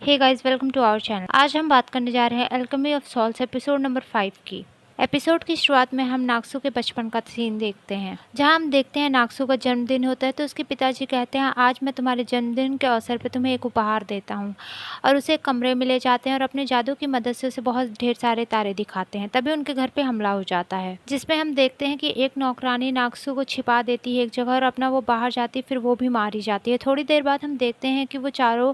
Hey guys, welcome to our channel. आज हम बात करने जा रहे हैं alchemy of souls episode number 5 की। एपिसोड की शुरुआत में हम नाक्सू के बचपन का सीन देखते हैं, जहां हम देखते हैं नाक्सू का जन्मदिन होता है तो उसके पिताजी कहते हैं आज मैं तुम्हारे जन्मदिन के अवसर पर तुम्हें एक उपहार देता हूं, और उसे एक कमरे में ले जाते हैं और अपने जादू की मदद से उसे बहुत ढेर सारे तारे दिखाते हैं। तभी उनके घर पे हमला हो जाता है, जिसमें हम देखते हैं कि एक नौकरानी नाक्सू को छिपा देती है एक जगह और अपना वो बाहर जाती है, फिर वो भी मारी जाती है। थोड़ी देर बाद हम देखते हैं कि वो चारों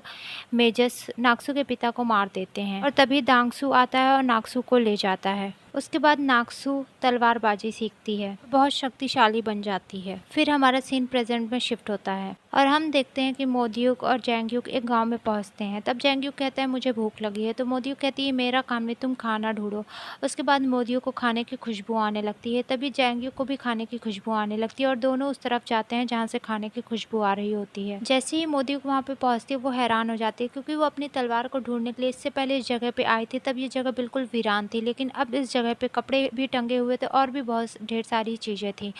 मेजस नाक्सू के पिता को मार देते हैं और तभी दांगसू आता है और नाक्सू को ले जाता है। उसके बाद नाक्सू तलवारबाजी सीखती है, बहुत शक्तिशाली बन जाती है। फिर हमारा सीन प्रेजेंट में शिफ्ट होता है और हम देखते हैं कि मोदियुक और जैंगयुक एक गांव में पहुंचते हैं। तब जैंगयुक कहता है मुझे भूख लगी है, तो मोदियुक कहती है मेरा काम नहीं, तुम खाना ढूंढो। उसके बाद मोदियुक को खाने की खुशबू आने लगती है, तभी जैंगयुक को भी खाने की खुशबू आने लगती है और दोनों उस तरफ जाते हैं जहाँ से खाने की खुशबू आ रही होती है। जैसे ही मोदियुक वहाँ पे पहुँचती है वो हैरान हो जाती है, क्योंकि वो अपनी तलवार को ढूंढने के लिए इससे पहले इस जगह पे आई थी। तब ये जगह बिल्कुल वीरान थी, लेकिन अब इस जगह पे कपड़े भी टंगे हुए थे और भी बहुत ढेर सारी चीज़ें थी।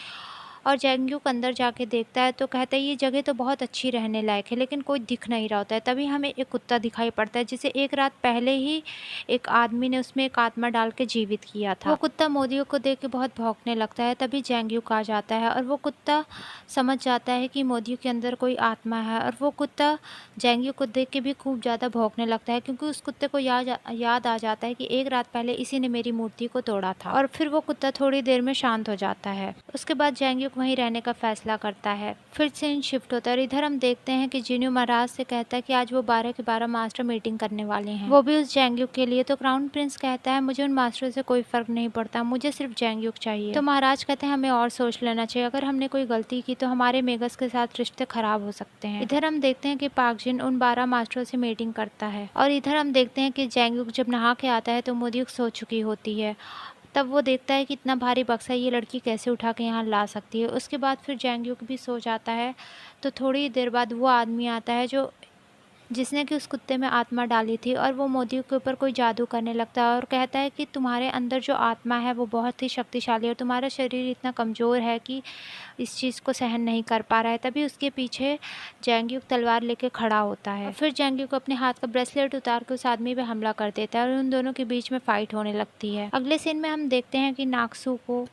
और जैंगयुक अंदर जाके देखता है तो कहता है ये जगह तो बहुत अच्छी रहने लायक है, लेकिन कोई दिख नहीं रहा होता है। तभी हमें एक कुत्ता दिखाई पड़ता है, जिसे एक रात पहले ही एक आदमी ने उसमें एक आत्मा डाल के जीवित किया था। वो कुत्ता मोदियुक को देख के बहुत भौंकने लगता है। तभी जैंगयुक आ जाता है और वो कुत्ता समझ जाता है कि मोदियुक के अंदर कोई आत्मा है, और वो कुत्ता जैंगयुक को देख के भी खूब ज़्यादा भौंकने लगता है, क्योंकि उस कुत्ते को याद आ जाता है कि एक रात पहले इसी ने मेरी मूर्ति को तोड़ा था। और फिर वो कुत्ता थोड़ी देर में शांत हो जाता है। उसके बाद जैंगयुक वहीं रहने का फैसला करता है। फिर सीन शिफ्ट होता है और इधर हम देखते हैं कि जिन्यू महाराज से कहता है कि आज वो 12 के 12 मास्टर मीटिंग करने वाले हैं, वो भी उस जैंगयुक के लिए। तो क्राउन प्रिंस कहता है मुझे उन मास्टरों से कोई फर्क नहीं पड़ता, मुझे सिर्फ जैंगयुक चाहिए। तो महाराज कहते हैं हमें और सोच लेना चाहिए, अगर हमने कोई गलती की तो हमारे मेगस के साथ रिश्ते खराब हो सकते हैं। इधर हम देखते हैं कि पाक जिन उन 12 मास्टरों से मीटिंग करता है, और इधर हम देखते हैं कि जैंगयुक जब नहा के आता है तो मोदियुक सो चुकी होती है। तब वो देखता है कि इतना भारी बक्सा ये लड़की कैसे उठा के यहाँ ला सकती है। उसके बाद फिर जैंगयुक भी सो जाता है। तो थोड़ी देर बाद वो आदमी आता है जिसने कि उस कुत्ते में आत्मा डाली थी, और वो मोदियुक के ऊपर कोई जादू करने लगता है और कहता है कि तुम्हारे अंदर जो आत्मा है वो बहुत ही शक्तिशाली है और तुम्हारा शरीर इतना कमज़ोर है कि इस चीज़ को सहन नहीं कर पा रहा है। तभी उसके पीछे जैंगयुक तलवार लेके खड़ा होता है। फिर जैंगयुक अपने हाथ का ब्रेसलेट उतार के उस आदमी पे हमला कर देता है और उन दोनों के बीच में फाइट होने लगती है। अगले सीन में हम देखते हैं कि नाक्सू को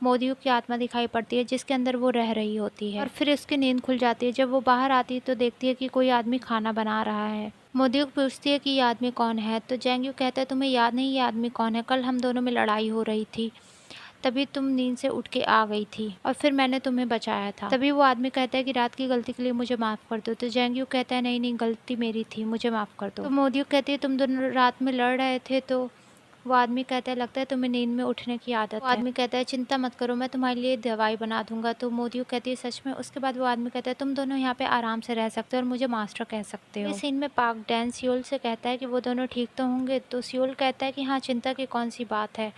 मोदियुक की आत्मा दिखाई पड़ती है, जिसके अंदर वो रह रही होती है, और फिर उसकी नींद खुल जाती है। जब वो बाहर आती है तो देखती है कि कोई आदमी खाना बना रहा है। मोदियुक पूछती है कि ये आदमी कौन है, तो जैंगयुक कहता है तुम्हें याद नहीं ये आदमी कौन है, कल हम दोनों में लड़ाई हो रही थी, तभी तुम नींद से उठ के आ गई थी और फिर मैंने तुम्हें बचाया था। तभी वो आदमी कहता है कि रात की गलती के लिए मुझे माफ़ कर दो। तो जैंगयुक कहता है नहीं नहीं, गलती मेरी थी, मुझे माफ़ कर दो। तो मोदियुक कहती है तुम दोनों रात में लड़ रहे थे, तो वो आदमी कहता है लगता है तुम्हें नींद में उठने की आदत है। वो आदमी कहता है चिंता मत करो, मैं तुम्हारे लिए दवाई बना दूंगा। तो मोदियुक कहती है सच में। उसके बाद वो आदमी कहता है तुम दोनों यहाँ पे आराम से रह सकते हो और मुझे मास्टर कह सकते हो। इस सीन में पाक डैन सियोल से कहता है कि वो दोनों ठीक तो होंगे। तो सियोल कहता है कि हाँ, चिंता की कौन सी बात है,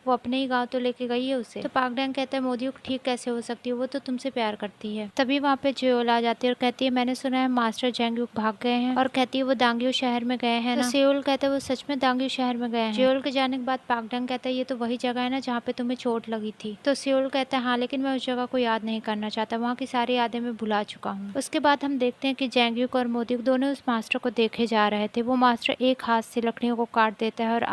वो अपने ही गांव तो लेके गई है उसे। तो पाक डैन कहता है मोदियुक ठीक कैसे हो सकती है, वो तो तुमसे प्यार करती है। तभी वहाँ पे जियोल आ जाती है और कहती है मैंने सुना है मास्टर जैंगयुक भाग गए हैं, और कहती है वो दांग्यू शहर में गए हैं ना। तो सियोल कहता है वो सच में दांग्यू शहर में गए हैं। जियोल के जाने के बाद पाक डैन कहता है ये तो वही जगह है ना जहाँ पे तुम्हें चोट लगी थी। तो सियोल कहता है हाँ, लेकिन मैं उस जगह को याद नहीं करना चाहता, वहाँ की सारी यादें मैं भुला चुका हूँ। उसके बाद हम देखते हैं कि जैंगयुक और मोदियुक दोनों उस मास्टर को देखे जा रहे थे। वो मास्टर एक हाथ से लकड़ियों को काट देता है और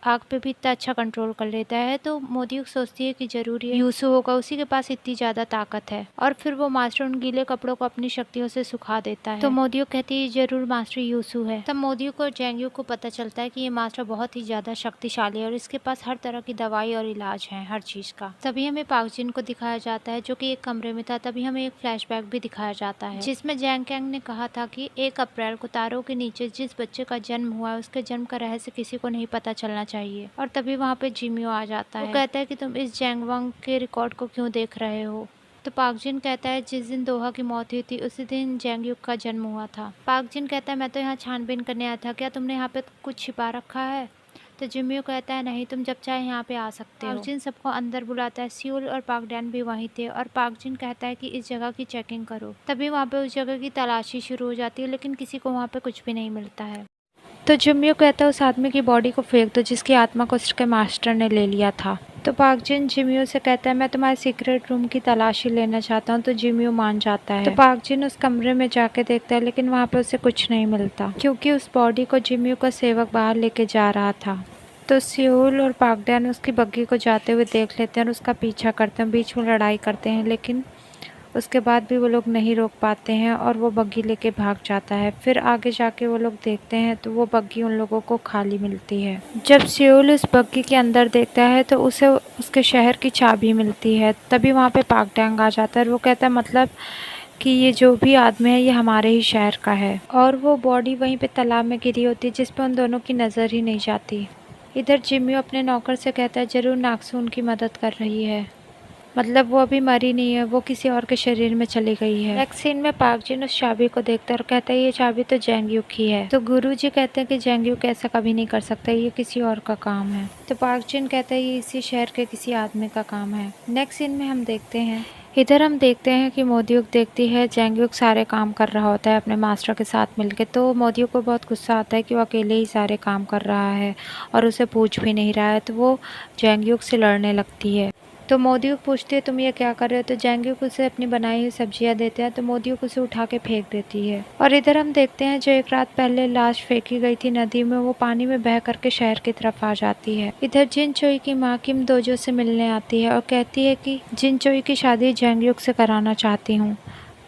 आग पे भी इतना अच्छा कंट्रोल कर लेता है। तो मोदियुक सोचती है कि जरूर ये यूसु होगा, उसी के पास इतनी ज़्यादा ताकत है, और फिर वो मास्टर उन गीले कपड़ों को अपनी शक्तियों से सुखा देता है। तो मोदियुक कहती है जरूर मास्टर यूसु है। तब मोदियुक और जैंगयुक को पता चलता है कि ये मास्टर बहुत ही ज़्यादा शक्तिशाली है और इसके पास हर तरह की दवाई और इलाज है हर चीज़ का। तभी हमें पाक जिन को दिखाया जाता है जो कि एक कमरे में था। तभी हमें एक फ्लैशबैक भी दिखाया जाता है जिसमें जैंग कैंग ने कहा था कि 1 अप्रैल को तारों के नीचे जिस बच्चे का जन्म हुआ है उसके जन्म का रहस्य किसी को नहीं पता चलना चाहिए। और तभी वहाँ पे जिमियो आ जाता है। वो कहता है कि तुम इस जैंगवांग के रिकॉर्ड को क्यों देख रहे हो। तो पाक जिन कहता है जिस दिन दोहा की मौत हुई थी उसी दिन जैंगयुक का जन्म हुआ था। पाक जिन कहता है मैं तो यहाँ छानबीन करने आया था, क्या तुमने यहाँ पे कुछ छिपा रखा है। तो जिमियो कहता है नहीं, तुम जब चाहे यहाँ पे आ सकते हो। पाक जिन सबको अंदर बुलाता है। सियोल और पाक डैन भी वहीं थे, और पाक जिन कहता है कि इस जगह की चेकिंग करो। तभी वहाँ पे उस जगह की तलाशी शुरू हो जाती है, लेकिन किसी को वहाँ पे कुछ भी नहीं मिलता है। तो जिमियो कहता है उस आदमी की बॉडी को फेंक दो जिसकी आत्मा को उसके मास्टर ने ले लिया था। तो पाक जिन जिमियो से कहता है मैं तुम्हारे सीक्रेट रूम की तलाशी लेना चाहता हूँ, तो जिमियो मान जाता है। तो पाक जिन उस कमरे में जाके देखता है, लेकिन वहाँ पे उसे कुछ नहीं मिलता क्योंकि उस बॉडी को जिमियो का सेवक बाहर लेके जा रहा था। तो सियोल और पाक डैन उसकी बग्गी को जाते हुए देख लेते हैं और उसका पीछा करते हैं, बीच में लड़ाई करते हैं, लेकिन उसके बाद भी वो लोग नहीं रोक पाते हैं और वो बग्गी लेके भाग जाता है। फिर आगे जाके वो लोग देखते हैं तो वो बग्गी उन लोगों को खाली मिलती है। जब सियोल उस बग्गी के अंदर देखता है तो उसे उसके शहर की चाबी मिलती है। तभी वहाँ पे पाक डैंग आ जाता है और वो कहता है मतलब कि ये जो भी आदमी है ये हमारे ही शहर का है। और वो बॉडी वहीं पे तालाब में गिरी होती है जिस पे उन दोनों की नज़र ही नहीं जाती। इधर जिमियो अपने नौकर से कहता है जरूर नाक्सू उनकी मदद कर रही है, मतलब वो अभी मरी नहीं है, वो किसी और के शरीर में चली गई है। नेक्स्ट सीन में पाक जिन उस चाबी को देखता है और कहता है ये चाबी तो जेंग्यूक की है। तो गुरुजी कहते हैं कि जेंग्यूक ऐसा कभी नहीं कर सकता, ये किसी और का काम है। तो पाक जिन कहता है ये इसी शहर के किसी आदमी का काम है। नेक्स्ट सीन में हम देखते हैं कि मोदियुक देखती है जेंग्यूक सारे काम कर रहा होता है अपने मास्टर के साथ मिलके। तो मोदियुक को बहुत गुस्सा आता है कि वो अकेले ही सारे काम कर रहा है और उसे पूछ भी नहीं रहा है। तो वो जेंग्यूक से लड़ने लगती है। तो मोदियुक पूछती है तुम ये क्या कर रहे हो। तो जेंग्यूक उसे अपनी बनाई हुई सब्जियां देते हैं। तो मोदियुक उसे उठा के फेंक देती है। और इधर हम देखते हैं जो एक रात पहले लाश फेंकी गई थी नदी में, वो पानी में बह करके शहर की तरफ आ जाती है। इधर जिन चोई की माँ किम दोजो से मिलने आती है और कहती है कि जिन चोई की शादी जेंग्यूक से कराना चाहती हूँ।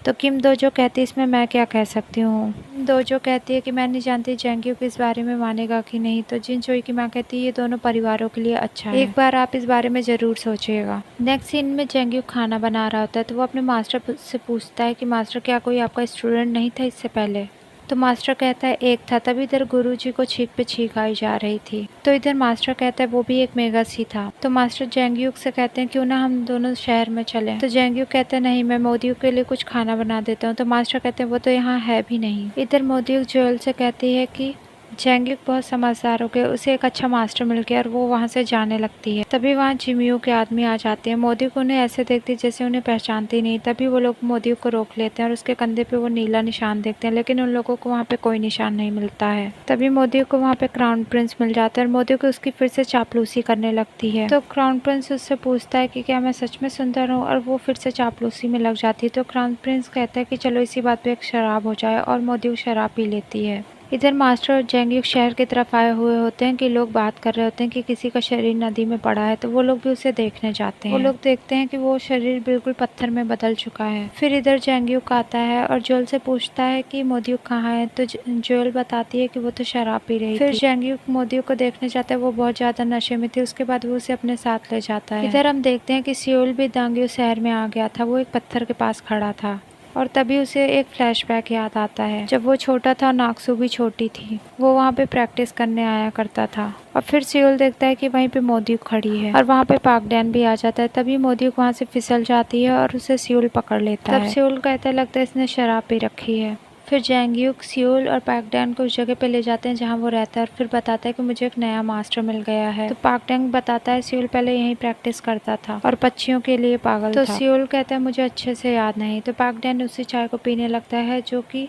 तो किम दोजो कहती है इसमें मैं क्या कह सकती हूँ। दोजो कहती है कि मैं नहीं जानती जेंग्यूक इस बारे में मानेगा कि नहीं। तो जिन चोई की माँ कहती है ये दोनों परिवारों के लिए अच्छा है, एक बार आप इस बारे में जरूर सोचिएगा। नेक्स्ट सीन में जेंग्यूक खाना बना रहा होता है। तो वो अपने मास्टर से पूछता है कि मास्टर क्या कोई आपका स्टूडेंट नहीं था इससे पहले। तो मास्टर कहता है एक था। तभी इधर गुरुजी को छींक पे छींक आई जा रही थी। तो इधर मास्टर कहता है वो भी एक मेगस ही था। तो मास्टर जेंग्यूक से कहते हैं क्यों ना हम दोनों शहर में चलें। तो जेंग्यूक कहते हैं नहीं, मैं मोदियुक के लिए कुछ खाना बना देता हूँ। तो मास्टर कहते हैं वो तो यहाँ है भी नहीं। इधर मोदियुक जोएल से कहती है कि जेंग्यूक बहुत समझदार हो गया, उसे एक अच्छा मास्टर मिल गया और वो वहाँ से जाने लगती है। तभी वहाँ जिमियो के आदमी आ जाते हैं। मोदियुक उन्हें ऐसे देखती जैसे उन्हें पहचानती नहीं। तभी वो लोग मोदियुक को रोक लेते हैं और उसके कंधे पे वो नीला निशान देखते हैं, लेकिन उन लोगों को वहाँ पे कोई निशान नहीं मिलता है। तभी मोदियुक को वहाँ पे क्राउन प्रिंस मिल जाता है और मोदियुक उसकी फिर से चापलूसी करने लगती है। तो क्राउन प्रिंस उससे पूछता है कि क्या मैं सच में सुंदर हूँ, और वो फिर से चापलूसी में लग जाती है। तो क्राउन प्रिंस कहता है कि चलो इसी बात पे एक शराब हो जाए, और मोदियुक शराब पी लेती है। इधर मास्टर और जेंग्यूक शहर की तरफ आए हुए होते हैं कि लोग बात कर रहे होते हैं कि किसी का शरीर नदी में पड़ा है। तो वो लोग भी उसे देखने जाते हैं। वो लोग देखते हैं कि वो शरीर बिल्कुल पत्थर में बदल चुका है। फिर इधर जेंग्यूक आता है और जोएल से पूछता है कि मोदियुक कहाँ है। तो जोएल बताती है कि वो तो शराब पी रही थी। फिर जेंग्यूक मोदियुक को देखने जाता है, वो बहुत ज्यादा नशे में थी। उसके बाद वो उसे अपने साथ ले जाता है। इधर हम देखते हैं कि सियोल भी दांग्यू शहर में आ गया था। वो एक पत्थर के पास खड़ा था और तभी उसे एक फ्लैशबैक याद आता है जब वो छोटा था, नाक्सू भी छोटी थी। वो वहाँ पे प्रैक्टिस करने आया करता था। और फिर सियोल देखता है कि वहीं पे मोदियुक खड़ी है और वहाँ पे पाक डैन भी आ जाता है। तभी मोदियुक वहाँ से फिसल जाती है और उसे सियोल पकड़ लेता है। तब सियोल कहता है लगता है इसने शराब पी रखी है। फिर जेंग्यूक सियोल और पाक डैन को उस जगह पे ले जाते हैं जहाँ वो रहता है और फिर बताता है कि मुझे एक नया मास्टर मिल गया है। तो पाक डैन बताता है सियोल पहले यहीं प्रैक्टिस करता था और पक्षियों के लिए पागल था। तो सियोल कहता है मुझे अच्छे से याद नहीं। तो पाक डैन उसी चाय को पीने लगता है जो कि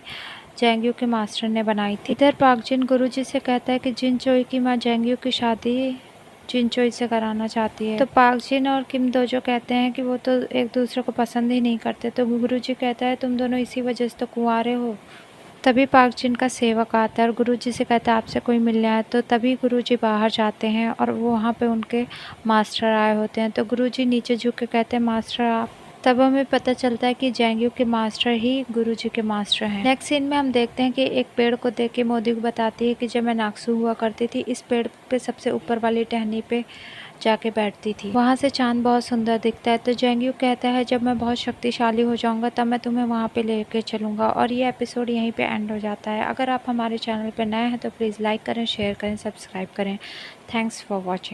जेंग्यूक के मास्टर ने बनाई थी। इधर पाक जिन गुरुजी से कहता है कि जिन चोई की माँ जेंग्यूक की शादी जिन चोई से कराना चाहती है। तो पाक जिन और किम दोजो कहते हैं कि वो तो एक दूसरे को पसंद ही नहीं करते। तो गुरुजी कहता है तुम दोनों इसी वजह से तो कुंवारे हो। तभी पाक जिन का सेवक आता है और गुरुजी से कहता है आपसे कोई मिलने आया। तो तभी गुरुजी बाहर जाते हैं और वो वहाँ पे उनके मास्टर आए होते हैं। तो गुरुजी नीचे झुक के कहते हैं मास्टर आप। तब हमें पता चलता है कि जेंग्यूक के मास्टर ही गुरुजी के मास्टर हैं। नेक्स्ट सीन में हम देखते हैं कि एक पेड़ को देख के मोदियुक बताती है कि जब मैं नाक्सू हुआ करती थी इस पेड़ पे सबसे ऊपर वाली टहनी पे जाके बैठती थी, वहाँ से चांद बहुत सुंदर दिखता है। तो जेंग्यूक कहता है जब मैं बहुत शक्तिशाली हो जाऊंगा तब मैं तुम्हें वहाँ पे लेके चलूंगा। और ये एपिसोड यहीं पे एंड हो जाता है। अगर आप हमारे चैनल पे नए हैं तो प्लीज़ लाइक करें, शेयर करें, सब्सक्राइब करें। Thanks for watching.